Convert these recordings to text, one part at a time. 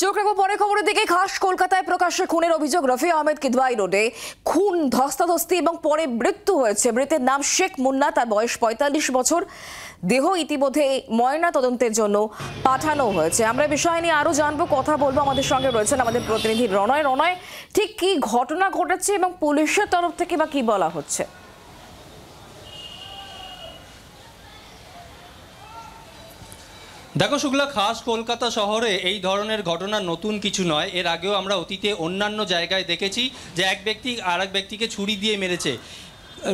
চোখ রাখবো পরে খবরের দিকে। খাস কলকাতায় প্রকাশ্যে খুনের অভিযোগ। রফি আহমেদ কিদওয়াই রোডে খুন, ধস্তাধস্তি এবং পরে মৃত্যু হয়েছে। মৃতের নাম শেখ মুন্না, তার বয়স ৪৫ বছর। দেহ ইতিমধ্যে ময়না তদন্তের জন্য পাঠানো হয়েছে। আমরা বিষয় নিয়ে আরো জানবো, কথা বলবো। আমাদের সঙ্গে রয়েছেন আমাদের প্রতিনিধি রণয়। রণয়, ঠিক কি ঘটনা ঘটেছে এবং পুলিশের তরফ থেকে বা কি বলা হচ্ছে? দেখো শুক্লা, খাস কলকাতা শহরে এই ধরনের ঘটনা নতুন কিছু নয়। এর আগেও আমরা অতীতে অন্যান্য জায়গায় দেখেছি যে এক ব্যক্তি আর এক ব্যক্তিকে ছুরি দিয়ে মেরেছে।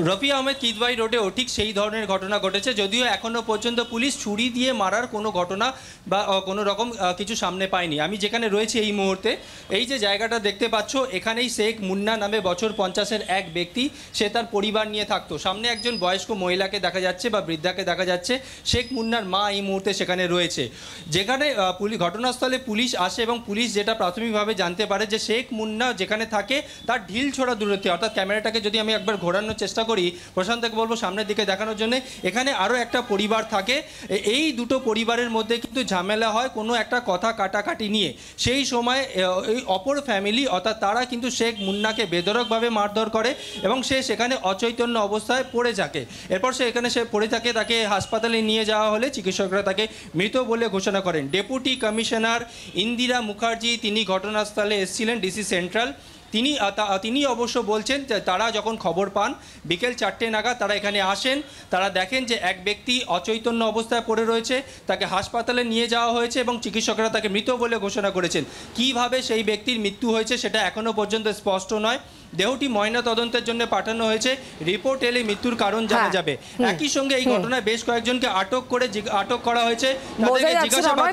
রফি আহমেদ কিদওয়াই রোডেও ঠিক সেই ধরনের ঘটনা ঘটেছে, যদিও এখনও পর্যন্ত পুলিশ ছুরি দিয়ে মারার কোনো ঘটনা বা কোনো রকম কিছু সামনে পায়নি। আমি যেখানে রয়েছি এই মুহূর্তে, এই যে জায়গাটা দেখতে পাচ্ছ, এখানেই শেখ মুন্না নামে বছর ৫০-এর এক ব্যক্তি, সে তার পরিবার নিয়ে থাকতো। সামনে একজন বয়স্ক মহিলাকে দেখা যাচ্ছে বা বৃদ্ধাকে দেখা যাচ্ছে। শেখ মুন্নার মা এই মুহূর্তে সেখানে রয়েছে। যেখানে ঘটনাস্থলে পুলিশ আসে এবং পুলিশ যেটা প্রাথমিকভাবে জানতে পারে যে শেখ মুন্না যেখানে থাকে তার ঢিল ছোড়া দূরত্বে, অর্থাৎ ক্যামেরাটাকে যদি আমি একবার ঘোরানোর চেষ্টা করি, প্রশান্তকে বলবো সামনের দিকে দেখানোর জন্য, এখানে আরও একটা পরিবার থাকে। এই দুটো পরিবারের মধ্যে কিন্তু ঝামেলা হয় কোনো একটা কথা কাটাকাটি নিয়ে। সেই সময় এই অপর ফ্যামিলি, অর্থাৎ তারা কিন্তু শেখ মুন্নাকে বেধড়কভাবে মারধর করে এবং সে সেখানে অচৈতন্য অবস্থায় পড়ে থাকে। এরপর সে পড়ে থাকে, তাকে হাসপাতালে নিয়ে যাওয়া হলে চিকিৎসকরা তাকে মৃত বলে ঘোষণা করেন। ডেপুটি কমিশনার ইন্দিরা মুখার্জি তিনি ঘটনাস্থলে এসেছিলেন, ডিসি সেন্ট্রাল। তিনি অবশ্য বলছেন যে তারা যখন খবর পান বিকেল ৪টে নাগাদ তারা এখানে আসেন। তারা দেখেন যে এক ব্যক্তি অচৈতন্য অবস্থায় পড়ে রয়েছে, তাকে হাসপাতালে নিয়ে যাওয়া হয়েছে এবং চিকিৎসকরা তাকে মৃত বলে ঘোষণা করেছেন। কিভাবে সেই ব্যক্তির মৃত্যু হয়েছে সেটা এখনও পর্যন্ত স্পষ্ট নয়। দেহটি ময়না তদন্তের জন্য পাঠানো হয়েছে। রিপোর্ট এলে মৃত্যুর কারণ জানা যাবে। একই সঙ্গে এই ঘটনায় বেশ কয়েকজনকে আটক করা হয়েছে।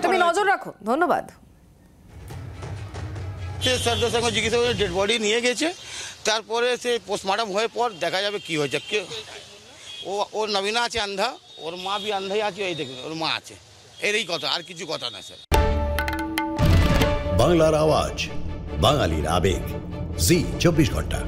তুমি নজর রাখো। ধন্যবাদ। স্যারদের সঙ্গে জিজ্ঞাসা করে ডেড বডি নিয়ে গেছে, তারপরে সে পোস্টমর্টম হয়ে পর দেখা যাবে কি হয়েছে। ওর নবীনা আছে আন্ধা, ওর মা বি আন্ধাই আছে, এই দেখুন ওর মা আছে। এরই কথা, আর কিছু কথা না স্যার। বাংলার আওয়াজ, বাঙালির আবেগ, জি ২৪ ঘন্টা।